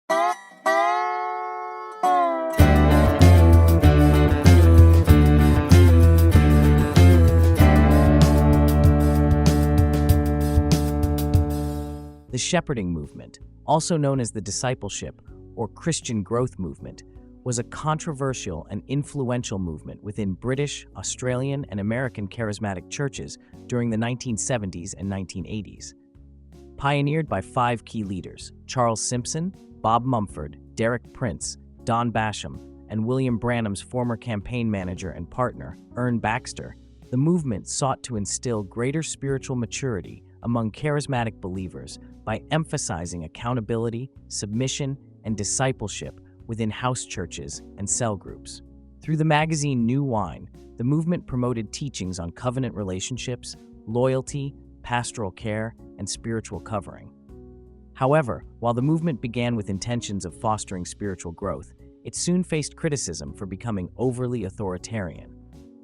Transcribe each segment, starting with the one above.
The shepherding movement, also known as the discipleship or Christian growth movement, was a controversial and influential movement within British, Australian, and American charismatic churches during the 1970s and 1980s. Pioneered by 5 key leaders, Charles Simpson, Bob Mumford, Derek Prince, Don Basham, and William Branham's former campaign manager and partner, Ern Baxter, the movement sought to instill greater spiritual maturity among charismatic believers by emphasizing accountability, submission, and discipleship within house churches and cell groups. Through the magazine New Wine, the movement promoted teachings on covenant relationships, loyalty, pastoral care, and spiritual covering. However, while the movement began with intentions of fostering spiritual growth, it soon faced criticism for becoming overly authoritarian.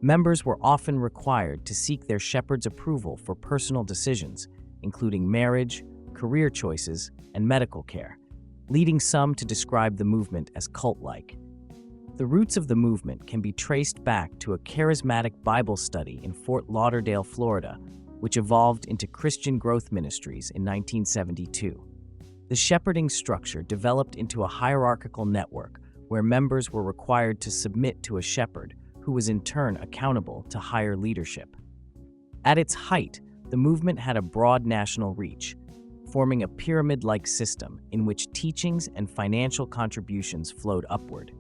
Members were often required to seek their shepherd's approval for personal decisions, including marriage, career choices, and medical care, leading some to describe the movement as cult-like. The roots of the movement can be traced back to a charismatic Bible study in Fort Lauderdale, Florida, which evolved into Christian Growth Ministries in 1972. The shepherding structure developed into a hierarchical network where members were required to submit to a shepherd who was in turn accountable to higher leadership. At its height, the movement had a broad national reach, forming a pyramid-like system in which teachings and financial contributions flowed upward.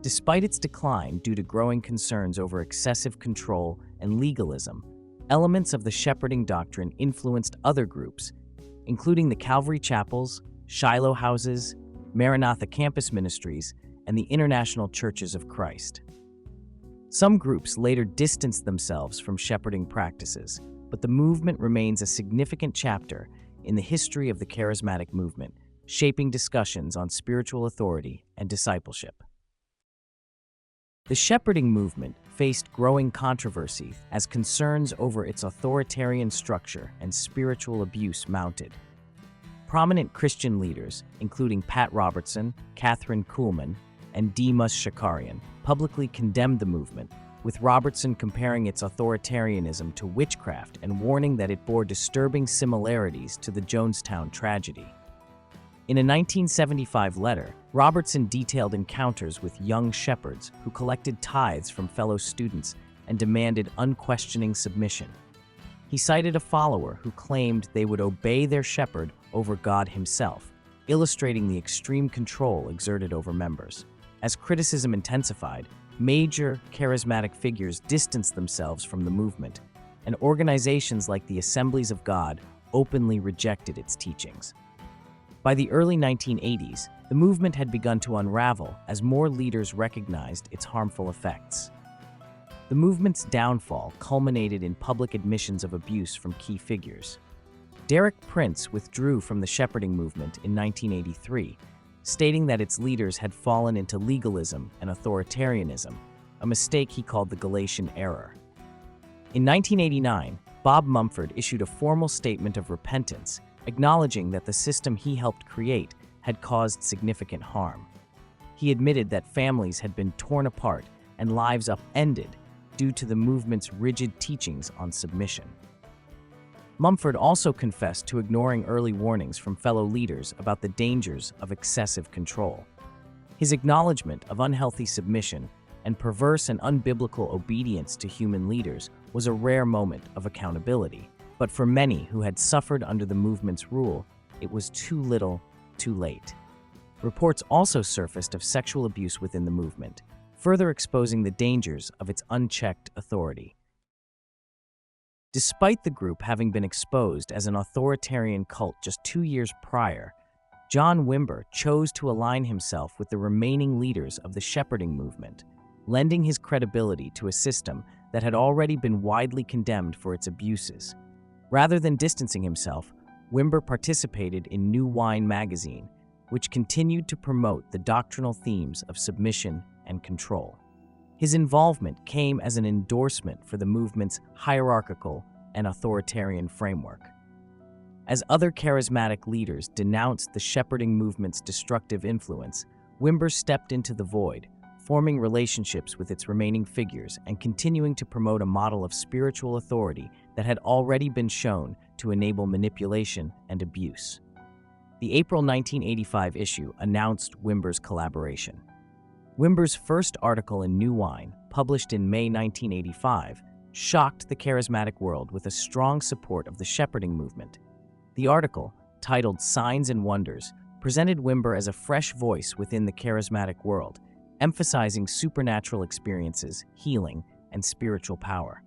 Despite its decline due to growing concerns over excessive control and legalism, elements of the shepherding doctrine influenced other groups, including the Calvary Chapels, Shiloh Houses, Maranatha Campus Ministries, and the International Churches of Christ. Some groups later distanced themselves from shepherding practices, but the movement remains a significant chapter in the history of the charismatic movement, shaping discussions on spiritual authority and discipleship. The shepherding movement faced growing controversy as concerns over its authoritarian structure and spiritual abuse mounted. Prominent Christian leaders, including Pat Robertson, Catherine Kuhlman, and Demas Shakarian, publicly condemned the movement, with Robertson comparing its authoritarianism to witchcraft and warning that it bore disturbing similarities to the Jonestown tragedy. In a 1975 letter, Robertson detailed encounters with young shepherds who collected tithes from fellow students and demanded unquestioning submission. He cited a follower who claimed they would obey their shepherd over God himself, illustrating the extreme control exerted over members. As criticism intensified, major charismatic figures distanced themselves from the movement, and organizations like the Assemblies of God openly rejected its teachings. By the early 1980s, the movement had begun to unravel as more leaders recognized its harmful effects. The movement's downfall culminated in public admissions of abuse from key figures. Derek Prince withdrew from the shepherding movement in 1983, stating that its leaders had fallen into legalism and authoritarianism, a mistake he called the Galatian error. In 1989, Bob Mumford issued a formal statement of repentance, acknowledging that the system he helped create had caused significant harm. He admitted that families had been torn apart and lives upended due to the movement's rigid teachings on submission. Mumford also confessed to ignoring early warnings from fellow leaders about the dangers of excessive control. His acknowledgement of unhealthy submission and perverse and unbiblical obedience to human leaders was a rare moment of accountability, but for many who had suffered under the movement's rule, it was too little, too late. Reports also surfaced of sexual abuse within the movement, further exposing the dangers of its unchecked authority. Despite the group having been exposed as an authoritarian cult just 2 years prior, John Wimber chose to align himself with the remaining leaders of the shepherding movement, lending his credibility to a system that had already been widely condemned for its abuses. Rather than distancing himself, Wimber participated in New Wine magazine, which continued to promote the doctrinal themes of submission and control. His involvement came as an endorsement for the movement's hierarchical and authoritarian framework. As other charismatic leaders denounced the shepherding movement's destructive influence, Wimber stepped into the void, forming relationships with its remaining figures and continuing to promote a model of spiritual authority that had already been shown to enable manipulation and abuse. The April 1985 issue announced Wimber's collaboration. Wimber's first article in New Wine, published in May 1985, shocked the charismatic world with a strong support of the shepherding movement. The article, titled Signs and Wonders, presented Wimber as a fresh voice within the charismatic world, emphasizing supernatural experiences, healing, and spiritual power.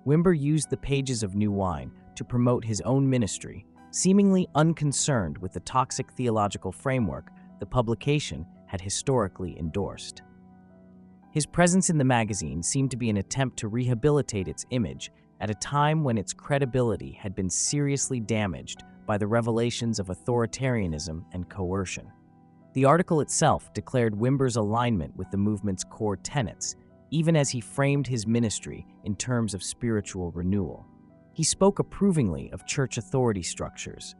Wimber used the pages of New Wine to promote his own ministry, seemingly unconcerned with the toxic theological framework the publication had historically endorsed. His presence in the magazine seemed to be an attempt to rehabilitate its image at a time when its credibility had been seriously damaged by the revelations of authoritarianism and coercion. The article itself declared Wimber's alignment with the movement's core tenets, even as he framed his ministry in terms of spiritual renewal. He spoke approvingly of church authority structures,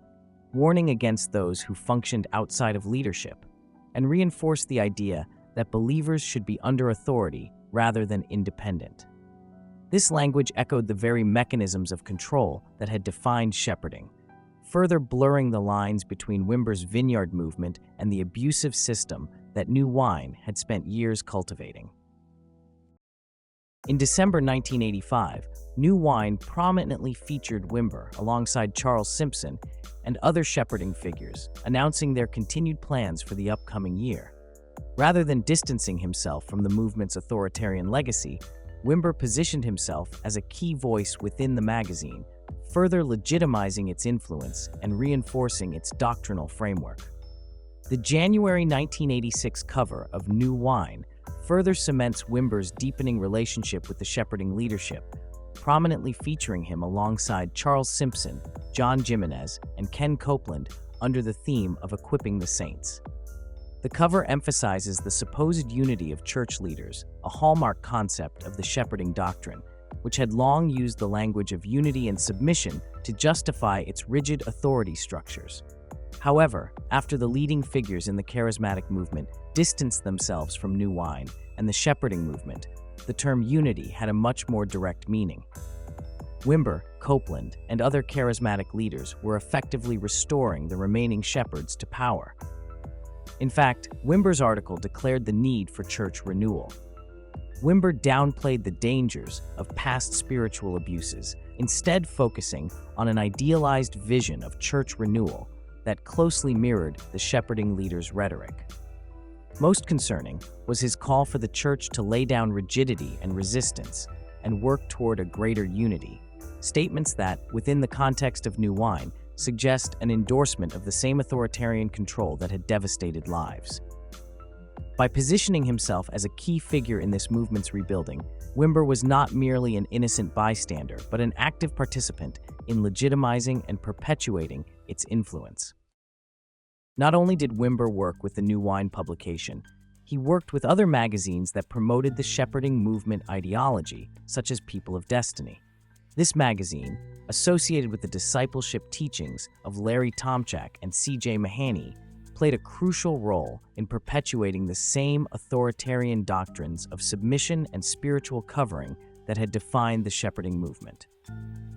warning against those who functioned outside of leadership, and reinforced the idea that believers should be under authority rather than independent. This language echoed the very mechanisms of control that had defined shepherding, further blurring the lines between Wimber's vineyard movement and the abusive system that New Wine had spent years cultivating. In December 1985, New Wine prominently featured Wimber alongside Charles Simpson and other shepherding figures, announcing their continued plans for the upcoming year. Rather than distancing himself from the movement's authoritarian legacy, Wimber positioned himself as a key voice within the magazine, further legitimizing its influence and reinforcing its doctrinal framework. The January 1986 cover of New Wine further cements Wimber's deepening relationship with the shepherding leadership, prominently featuring him alongside Charles Simpson, John Jimenez, and Ken Copeland under the theme of equipping the saints. The cover emphasizes the supposed unity of church leaders, a hallmark concept of the shepherding doctrine, which had long used the language of unity and submission to justify its rigid authority structures. However, after the leading figures in the charismatic movement distanced themselves from New Wine and the shepherding movement, the term unity had a much more direct meaning. Wimber, Copeland, and other charismatic leaders were effectively restoring the remaining shepherds to power. In fact, Wimber's article declared the need for church renewal. Wimber downplayed the dangers of past spiritual abuses, instead focusing on an idealized vision of church renewal that closely mirrored the shepherding leader's rhetoric. Most concerning was his call for the church to lay down rigidity and resistance and work toward a greater unity, statements that, within the context of New Wine, suggest an endorsement of the same authoritarian control that had devastated lives. By positioning himself as a key figure in this movement's rebuilding, Wimber was not merely an innocent bystander, but an active participant in legitimizing and perpetuating its influence. Not only did Wimber work with the New Wine publication, he worked with other magazines that promoted the shepherding movement ideology, such as People of Destiny. This magazine, associated with the discipleship teachings of Larry Tomczak and C.J. Mahaney, played a crucial role in perpetuating the same authoritarian doctrines of submission and spiritual covering that had defined the shepherding movement.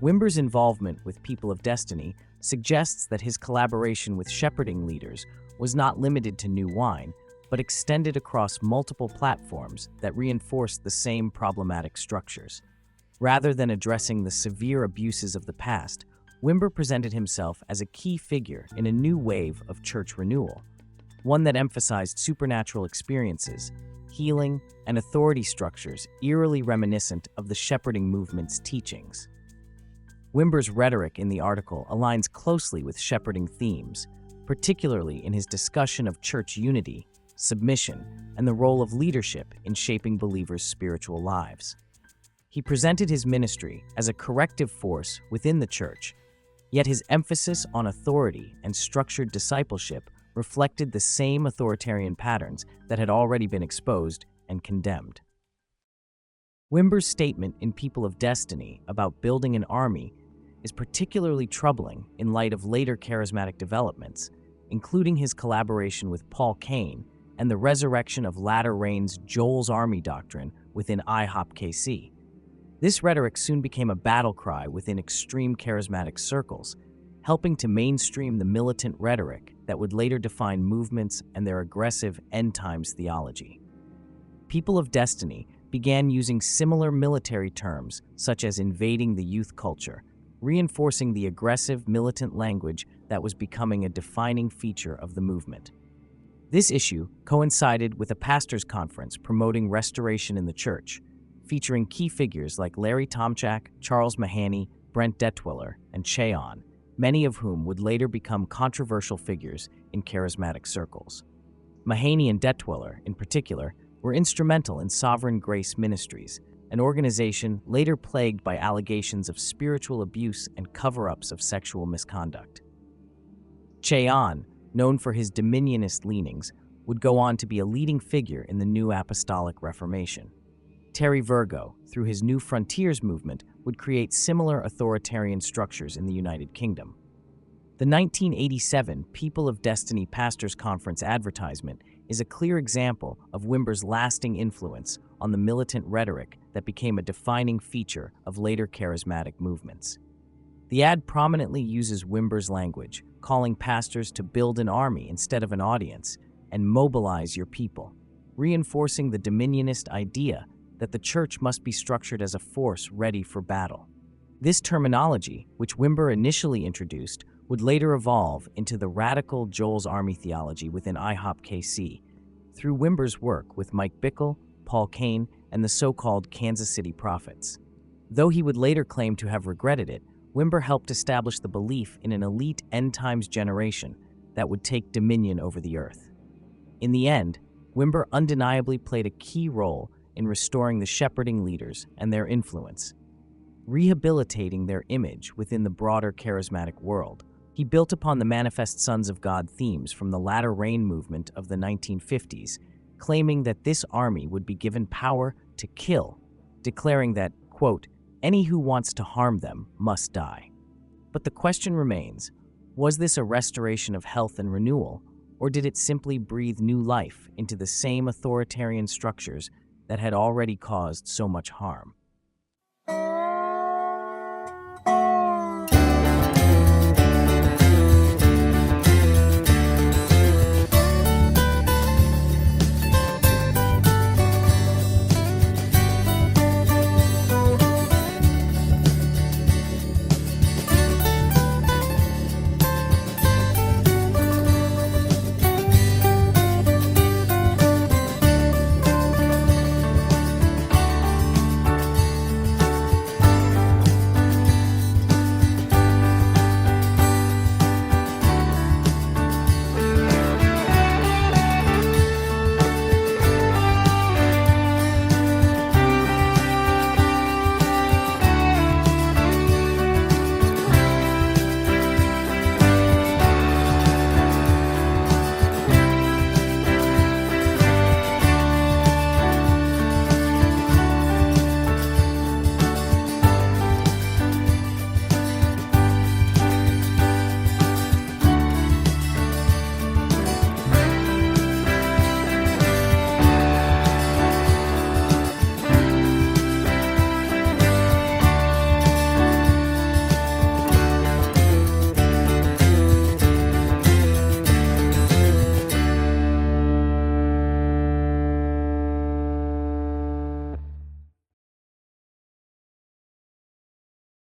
Wimber's involvement with People of Destiny suggests that his collaboration with shepherding leaders was not limited to New Wine, but extended across multiple platforms that reinforced the same problematic structures. Rather than addressing the severe abuses of the past, Wimber presented himself as a key figure in a new wave of church renewal, one that emphasized supernatural experiences, healing, and authority structures eerily reminiscent of the shepherding movement's teachings. Wimber's rhetoric in the article aligns closely with shepherding themes, particularly in his discussion of church unity, submission, and the role of leadership in shaping believers' spiritual lives. He presented his ministry as a corrective force within the church, yet his emphasis on authority and structured discipleship reflected the same authoritarian patterns that had already been exposed and condemned. Wimber's statement in People of Destiny about building an army is particularly troubling in light of later charismatic developments, including his collaboration with Paul Cain and the resurrection of latter rain's Joel's Army doctrine within IHOP-KC. This rhetoric soon became a battle cry within extreme charismatic circles, helping to mainstream the militant rhetoric that would later define movements and their aggressive end-times theology. People of Destiny began using similar military terms, such as invading the youth culture, reinforcing the aggressive militant language that was becoming a defining feature of the movement. This issue coincided with a pastors' conference promoting restoration in the church, featuring key figures like Larry Tomczak, Charles Mahaney, Brent Detwiller, and Cheon, many of whom would later become controversial figures in charismatic circles. Mahaney and Detwiller, in particular, were instrumental in Sovereign Grace Ministries, an organization later plagued by allegations of spiritual abuse and cover-ups of sexual misconduct. Cheon, known for his Dominionist leanings, would go on to be a leading figure in the New Apostolic Reformation. Terry Virgo, through his New Frontiers movement, would create similar authoritarian structures in the United Kingdom. The 1987 People of Destiny Pastors Conference advertisement is a clear example of Wimber's lasting influence on the militant rhetoric that became a defining feature of later charismatic movements. The ad prominently uses Wimber's language, calling pastors to build an army instead of an audience and mobilize your people, reinforcing the Dominionist idea that the church must be structured as a force ready for battle. This terminology, which Wimber initially introduced, would later evolve into the radical Joel's Army theology within IHOP-KC through Wimber's work with Mike Bickle, Paul Cain, and the so-called Kansas City Prophets. Though he would later claim to have regretted it, Wimber helped establish the belief in an elite end-times generation that would take dominion over the earth. In the end, Wimber undeniably played a key role in restoring the shepherding leaders and their influence, rehabilitating their image within the broader charismatic world. He built upon the Manifest Sons of God themes from the latter rain movement of the 1950s, claiming that this army would be given power to kill, declaring that, quote, "Any who wants to harm them must die." But the question remains, was this a restoration of health and renewal, or did it simply breathe new life into the same authoritarian structures that had already caused so much harm?